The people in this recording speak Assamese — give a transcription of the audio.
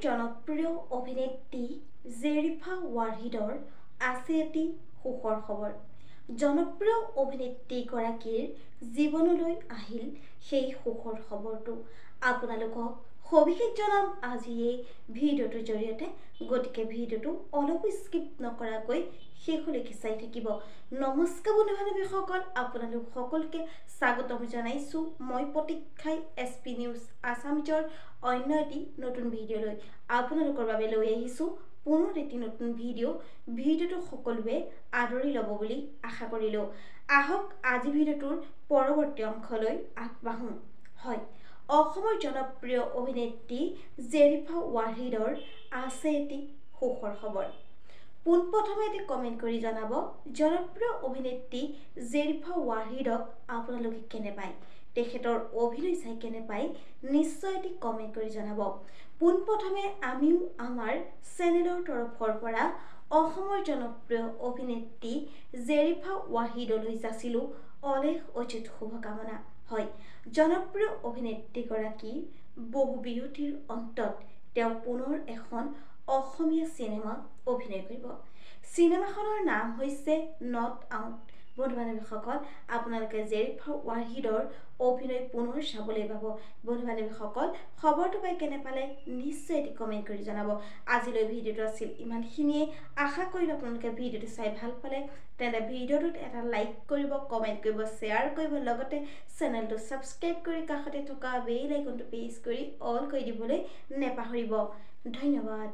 জনপ্ৰিয় অভিনেত্ৰী জেৰিফা ৱাহিদৰ আছে এটি সুখৰ খবৰ। জনপ্ৰিয় অভিনেত্ৰীগৰাকীৰ জীৱনলৈ আহিল সেই সুখৰ খবৰটো। আপোনালোকক সবিশেষ জনাম আজি এই ভিডিঅ'টোৰ জৰিয়তে, গতিকে ভিডিঅ'টো অলপো স্কিপ নকৰাকৈ শেষলৈকে চাই থাকিব। নমস্কাৰ বন্ধু-বান্ধৱীসকল, আপোনালোক সকলোকে স্বাগতম জনাইছোঁ মই প্ৰতীক্ষাই SP নিউজ আছামিজৰ অন্য এটি নতুন ভিডিঅ'লৈ আপোনালোকৰ বাবে লৈ আহিছোঁ পুনৰ এটি নতুন ভিডিঅ'টো সকলোৱে আদৰি ল'ব বুলি আশা কৰিলোঁ। আহক আজি ভিডিঅ'টোৰ পৰৱৰ্তী অংশলৈ আগবাঢ়োঁ। হয়, অসমৰ জনপ্ৰিয় অভিনেত্ৰী জেৰিফা ৱাহিদৰ আছে এটি সুখৰ খবৰ। পোনপ্ৰথমে এটি কমেণ্ট কৰি জনাব, জনপ্ৰিয় অভিনেত্ৰী জেৰিফা ৱাহিদক আপোনালোকে কেনে পায়, তেখেতৰ অভিনয় চাই কেনে পায়, নিশ্চয় এটি কমেণ্ট কৰি জনাব। পোনপ্ৰথমে আমিও আমাৰ চেনেলৰ তৰফৰ পৰা অসমৰ জনপ্ৰিয় অভিনেত্ৰী জেৰিফা ৱাহিদলৈ যাচিলোঁ অলেখ অযুত শুভকামনা। হয়, জনপ্ৰিয় অভিনেত্ৰীগৰাকী বহু বিৰতিৰ অন্তত তেওঁ পুনৰ এখন অসমীয়া চিনেমাত অভিনয় কৰিব। চিনেমাখনৰ নাম হৈছে নট আউট। বন্ধু-বান্ধৱীসকল, আপোনালোকে জেৰিফা ৱাহিদৰ অভিনয় পুনৰ চাবলৈ পাব। বন্ধু-বান্ধৱীসকল, খবৰটো পাই কেনে পালে নিশ্চয় এটি কমেণ্ট কৰি জনাব। আজিলৈ ভিডিঅ'টো আছিল ইমানখিনিয়ে। আশা কৰিলোঁ আপোনালোকে ভিডিঅ'টো চাই ভাল পালে। তেন্তে ভিডিঅ'টোত এটা লাইক কৰিব, কমেণ্ট কৰিব, শ্বেয়াৰ কৰিব, লগতে চেনেলটো ছাবস্ক্ৰাইব কৰি কাষতে থকা বেল আইকনটো প্ৰেছ কৰি অল কৰি দিবলৈ নেপাহৰিব। ধন্যবাদ।